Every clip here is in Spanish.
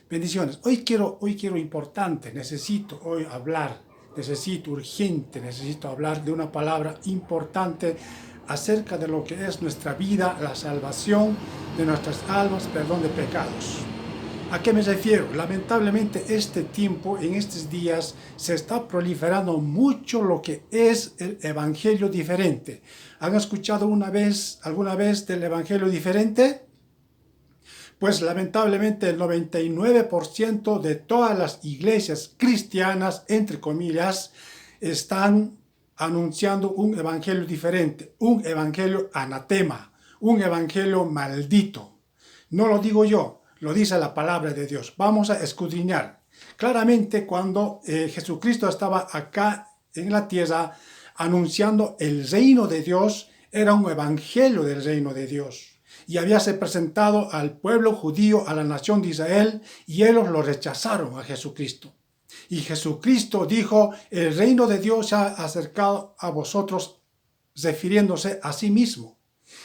Bendiciones. Hoy quiero importante, necesito hoy hablar, necesito urgente, necesito hablar de una palabra importante acerca de lo que es nuestra vida, la salvación de nuestras almas, perdón de pecados. ¿A qué me refiero? Lamentablemente este tiempo, en estos días, se está proliferando mucho lo que es el evangelio diferente. ¿Han escuchado alguna vez del evangelio diferente? Pues lamentablemente el 99% de todas las iglesias cristianas, entre comillas, están anunciando un evangelio diferente, un evangelio anatema, un evangelio maldito. No lo digo yo, lo dice la palabra de Dios. Vamos a escudriñar. Claramente cuando Jesucristo estaba acá en la tierra anunciando el reino de Dios, era un evangelio del reino de Dios. Y habíase presentado al pueblo judío, a la nación de Israel, y ellos lo rechazaron a Jesucristo. Y Jesucristo dijo, el reino de Dios se ha acercado a vosotros, refiriéndose a sí mismo.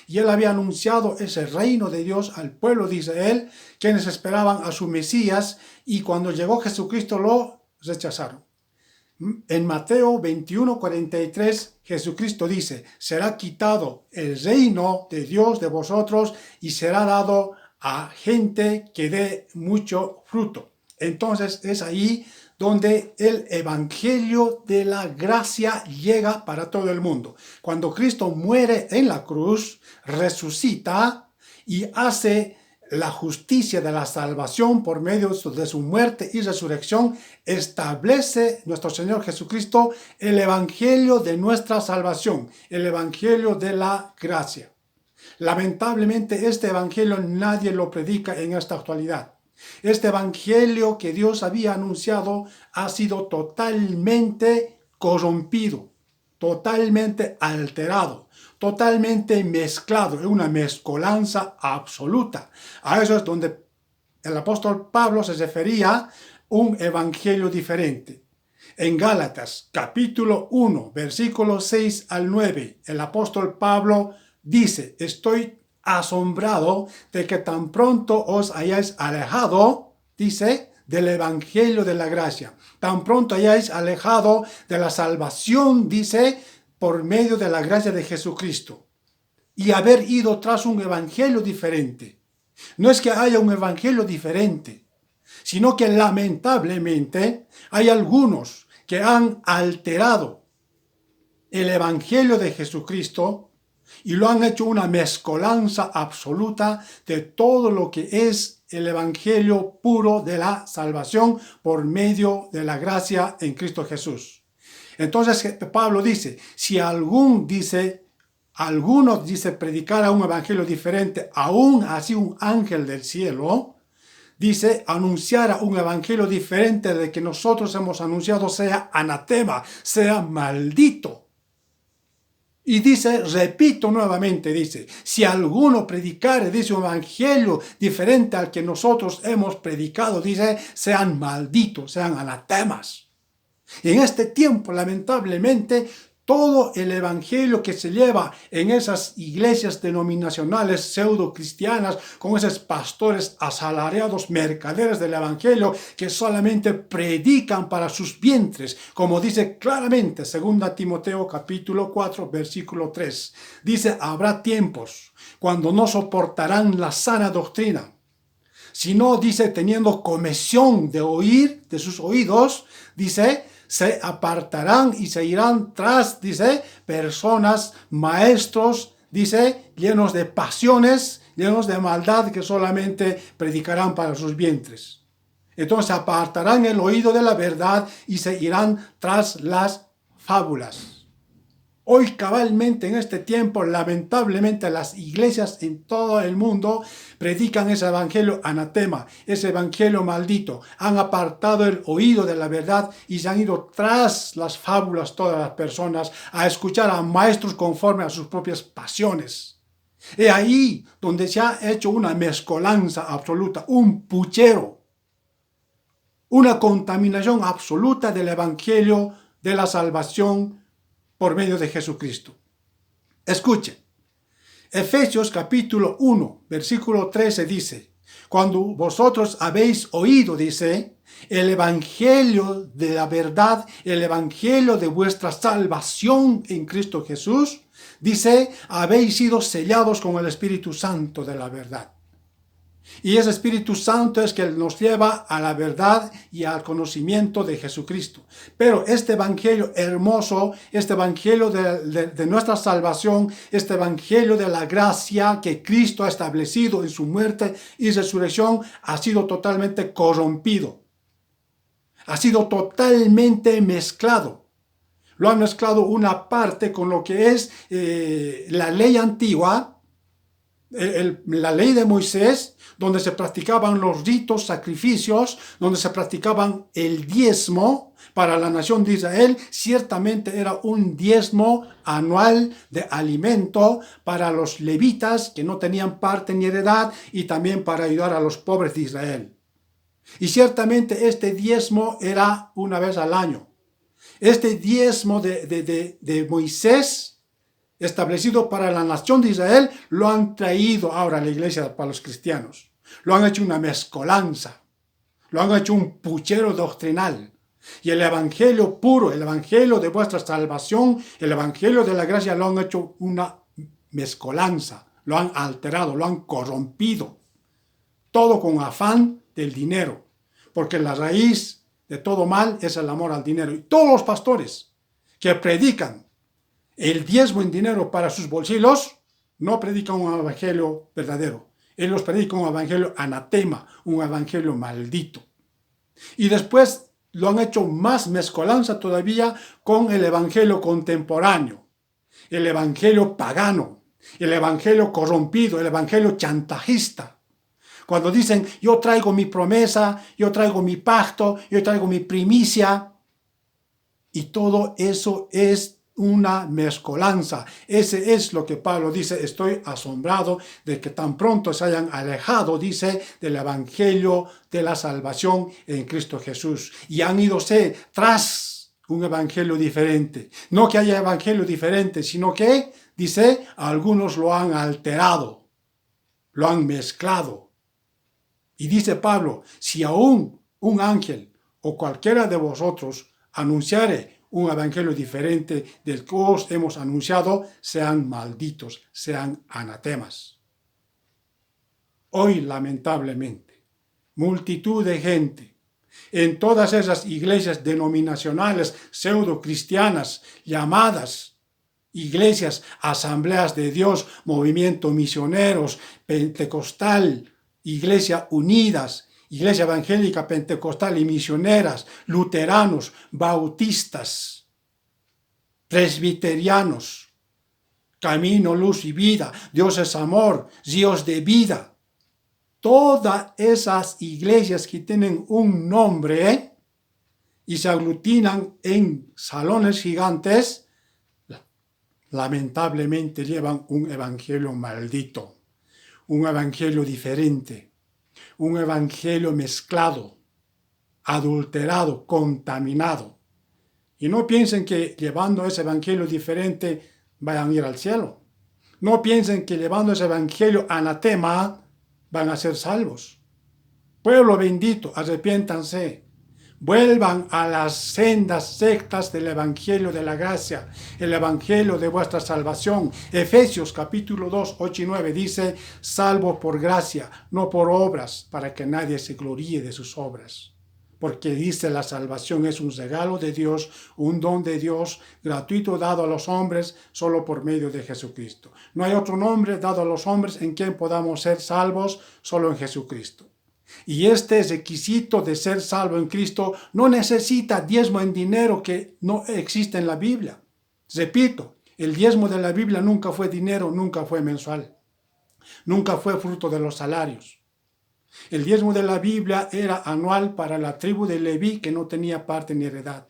Y él había anunciado ese reino de Dios al pueblo de Israel, quienes esperaban a su Mesías, y cuando llegó Jesucristo lo rechazaron. En Mateo 21:43, Jesucristo dice, será quitado el reino de Dios de vosotros y será dado a gente que dé mucho fruto. Entonces es ahí donde el evangelio de la gracia llega para todo el mundo. Cuando Cristo muere en la cruz, resucita y hace la justicia de la salvación por medio de su muerte y resurrección, establece nuestro Señor Jesucristo el evangelio de nuestra salvación, el evangelio de la gracia. Lamentablemente este evangelio nadie lo predica en esta actualidad. Este evangelio que Dios había anunciado ha sido totalmente corrompido, totalmente alterado, totalmente mezclado, es una mezcolanza absoluta. A eso es donde el apóstol Pablo se refería a un evangelio diferente. En Gálatas capítulo 1, versículos 6 al 9, el apóstol Pablo dice, estoy asombrado de que tan pronto os hayáis alejado, dice, del evangelio de la gracia. Tan pronto hayáis alejado de la salvación, dice, por medio de la gracia de Jesucristo. Y haber ido tras un evangelio diferente. No es que haya un evangelio diferente, sino que lamentablemente hay algunos que han alterado el evangelio de Jesucristo y lo han hecho una mezcolanza absoluta de todo lo que es el evangelio puro de la salvación por medio de la gracia en Cristo Jesús. Entonces Pablo dice, si alguno dice predicar a un evangelio diferente, aún así un ángel del cielo, dice, anunciar un evangelio diferente de que nosotros hemos anunciado sea anatema, sea maldito. Y dice, repito nuevamente, dice, si alguno predicare, dice, un evangelio diferente al que nosotros hemos predicado, dice, sean malditos, sean anatemas. Y en este tiempo, lamentablemente, todo el evangelio que se lleva en esas iglesias denominacionales pseudo-cristianas, con esos pastores asalariados, mercaderes del evangelio, que solamente predican para sus vientres, como dice claramente 2 Timoteo capítulo 4, versículo 3. Dice, habrá tiempos cuando no soportarán la sana doctrina, sino, dice, teniendo comezón de oír de sus oídos, dice, se apartarán y se irán tras, dice, personas, maestros, dice, llenos de pasiones, llenos de maldad, que solamente predicarán para sus vientres. Entonces apartarán el oído de la verdad y se irán tras las fábulas. Hoy cabalmente en este tiempo, lamentablemente las iglesias en todo el mundo predican ese evangelio anatema, ese evangelio maldito. Han apartado el oído de la verdad y se han ido tras las fábulas todas las personas a escuchar a maestros conforme a sus propias pasiones. Es ahí donde se ha hecho una mezcolanza absoluta, un puchero, una contaminación absoluta del evangelio de la salvación por medio de Jesucristo. Escuchen, Efesios capítulo 1, versículo 13 dice, Cuando vosotros habéis oído, dice, el evangelio de la verdad, el evangelio de vuestra salvación en Cristo Jesús, dice, habéis sido sellados con el Espíritu Santo de la verdad. Y ese Espíritu Santo es que nos lleva a la verdad y al conocimiento de Jesucristo. Pero este evangelio hermoso, este evangelio de nuestra salvación, este evangelio de la gracia que Cristo ha establecido en su muerte y resurrección, ha sido totalmente corrompido. Ha sido totalmente mezclado. Lo han mezclado una parte con lo que es la ley antigua, la ley de Moisés, donde se practicaban los ritos, sacrificios, donde se practicaban el diezmo para la nación de Israel. Ciertamente era un diezmo anual de alimento para los levitas que no tenían parte ni heredad, y también para ayudar a los pobres de Israel. Y ciertamente este diezmo era una vez al año. Este diezmo de Moisés, establecido para la nación de Israel, lo han traído ahora a la iglesia para los cristianos. Lo han hecho una mezcolanza. Lo han hecho un puchero doctrinal. Y el evangelio puro, el evangelio de vuestra salvación, el evangelio de la gracia, lo han hecho una mezcolanza. Lo han alterado, lo han corrompido. Todo con afán del dinero. Porque la raíz de todo mal es el amor al dinero. Y todos los pastores que predican el diezmo en dinero para sus bolsillos, no predican un evangelio verdadero. Ellos predican un evangelio anatema, un evangelio maldito. Y después lo han hecho más mezcolanza todavía con el evangelio contemporáneo, el evangelio pagano, el evangelio corrompido, el evangelio chantajista. Cuando dicen, yo traigo mi promesa, yo traigo mi pacto, yo traigo mi primicia, y todo eso es una mezcolanza. Ese es lo que Pablo dice: estoy asombrado de que tan pronto se hayan alejado, dice, del evangelio de la salvación en Cristo Jesús, y han idose tras un evangelio diferente. No que haya evangelio diferente, sino que, dice, algunos lo han alterado, lo han mezclado. Y dice Pablo: si aún un ángel o cualquiera de vosotros anunciare un evangelio diferente del que os hemos anunciado, sean malditos, sean anatemas. Hoy, lamentablemente, multitud de gente en todas esas iglesias denominacionales pseudo-cristianas llamadas iglesias, asambleas de Dios, movimiento misioneros, pentecostal, iglesia unidas, Iglesia Evangélica, Pentecostal y Misioneras, luteranos, bautistas, presbiterianos, Camino, Luz y Vida, Dios es Amor, Dios de Vida. Todas esas iglesias que tienen un nombre y se aglutinan en salones gigantes, lamentablemente llevan un evangelio maldito, un evangelio diferente. Un evangelio mezclado, adulterado, contaminado. Y no piensen que llevando ese evangelio diferente vayan a ir al cielo. No piensen que llevando ese evangelio anatema van a ser salvos. Pueblo bendito, arrepiéntanse. Vuelvan a las sendas sectas del evangelio de la gracia, el evangelio de vuestra salvación. Efesios capítulo 2, 8 y 9 dice: salvo por gracia, no por obras, para que nadie se gloríe de sus obras. Porque dice, la salvación es un regalo de Dios, un don de Dios, gratuito, dado a los hombres, solo por medio de Jesucristo. No hay otro nombre dado a los hombres en quien podamos ser salvos, solo en Jesucristo. Y este requisito de ser salvo en Cristo no necesita diezmo en dinero, que no existe en la Biblia. Repito, el diezmo de la Biblia nunca fue dinero, nunca fue mensual, nunca fue fruto de los salarios. El diezmo de la Biblia era anual para la tribu de Leví, que no tenía parte ni heredad.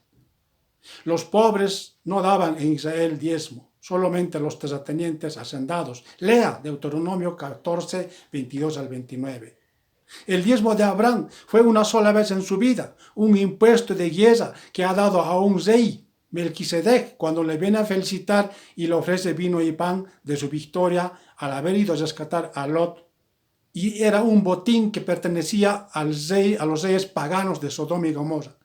Los pobres no daban en Israel diezmo, solamente los terratenientes hacendados. Lea Deuteronomio 14, 22 al 29. El diezmo de Abraham fue una sola vez en su vida, un impuesto de guerra que ha dado a un rey, Melquisedec, cuando le viene a felicitar y le ofrece vino y pan de su victoria al haber ido a rescatar a Lot y era un botín que pertenecía a los reyes paganos de Sodoma y Gomorra.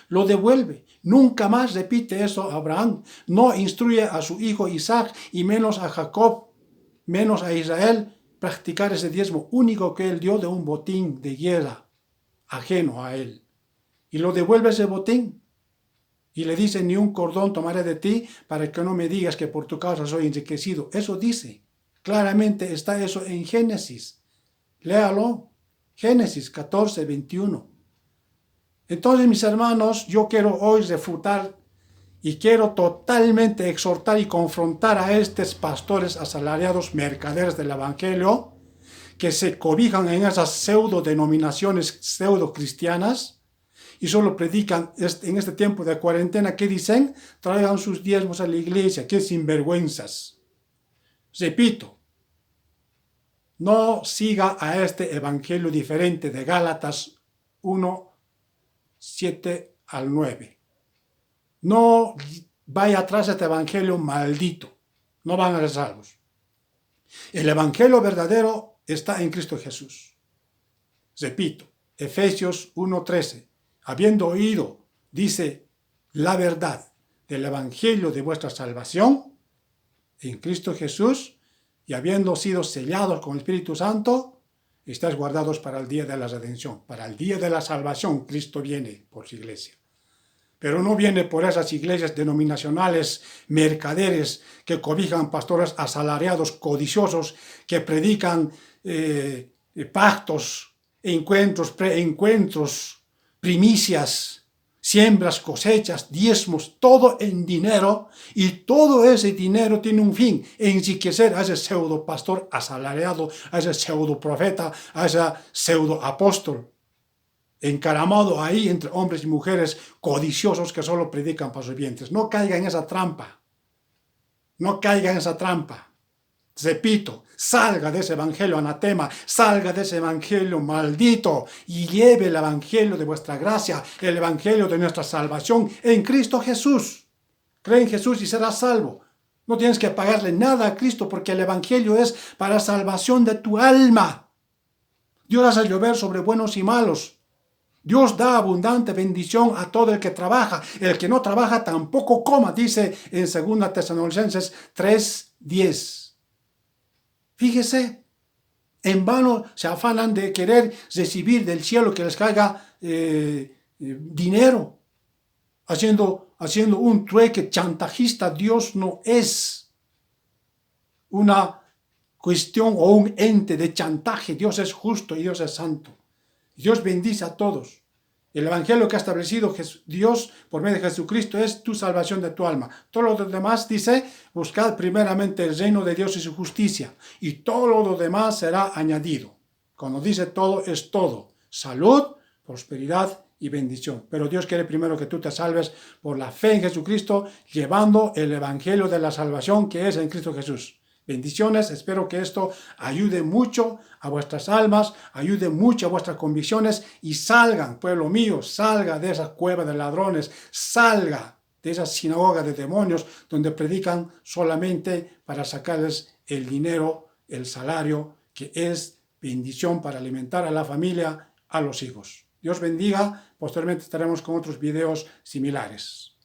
Lo devuelve. Nunca más repite eso a Abraham. No instruye a su hijo Isaac y menos a Jacob, menos a Israel, practicar ese diezmo único que él dio de un botín de guerra ajeno a él. Y lo devuelve ese botín. Y le dice, ni un cordón tomaré de ti para que no me digas que por tu causa soy enriquecido. Eso dice. Claramente está eso en Génesis. Léalo. Génesis 14, 21. Entonces, mis hermanos, yo quiero hoy refutar y quiero totalmente exhortar y confrontar a estos pastores asalariados mercaderes del Evangelio que se cobijan en esas pseudo-denominaciones pseudo-cristianas y solo predican en este tiempo de cuarentena. ¿Qué dicen? Traigan sus diezmos a la iglesia. ¡Qué sinvergüenzas! Repito, no siga a este evangelio diferente de Gálatas 1, 7 al 9. No vaya atrás de este evangelio maldito. No van a ser salvos. El evangelio verdadero está en Cristo Jesús. Repito, Efesios 1:13. Habiendo oído, dice, la verdad del evangelio de vuestra salvación en Cristo Jesús, y habiendo sido sellados con el Espíritu Santo, estáis guardados para el día de la redención, para el día de la salvación. Cristo viene por su iglesia. Pero no viene por esas iglesias denominacionales, mercaderes, que cobijan pastores asalariados, codiciosos, que predican pactos, encuentros, preencuentros, primicias, siembras, cosechas, diezmos, todo en dinero, y todo ese dinero tiene un fin: enriquecer a ese pseudo pastor asalariado, a ese pseudo profeta, a ese pseudo apóstol, encaramado ahí entre hombres y mujeres codiciosos que solo predican para sus vientres. No caiga en esa trampa. No caiga en esa trampa. Repito, salga de ese evangelio anatema, salga de ese evangelio maldito y lleve el evangelio de vuestra gracia, el evangelio de nuestra salvación en Cristo Jesús. Cree en Jesús y serás salvo. No tienes que pagarle nada a Cristo, porque el evangelio es para salvación de tu alma. Dios hace llover sobre buenos y malos. Dios da abundante bendición a todo el que trabaja. El que no trabaja tampoco coma, dice en 2 Tesalonicenses 3:10. Fíjese, en vano se afanan de querer recibir del cielo que les caiga dinero, haciendo un trueque chantajista. Dios no es una cuestión o un ente de chantaje. Dios es justo y Dios es santo. Dios bendice a todos. El evangelio que ha establecido Dios por medio de Jesucristo es tu salvación de tu alma. Todo lo demás dice, buscad primeramente el reino de Dios y su justicia, y todo lo demás será añadido. Cuando dice todo, es todo: salud, prosperidad y bendición. Pero Dios quiere primero que tú te salves por la fe en Jesucristo, llevando el evangelio de la salvación que es en Cristo Jesús. Bendiciones, espero que esto ayude mucho a vuestras almas, ayude mucho a vuestras convicciones, y salgan, pueblo mío, salga de esa cueva de ladrones, salga de esa sinagoga de demonios donde predican solamente para sacarles el dinero, el salario, que es bendición para alimentar a la familia, a los hijos. Dios bendiga. Posteriormente estaremos con otros videos similares.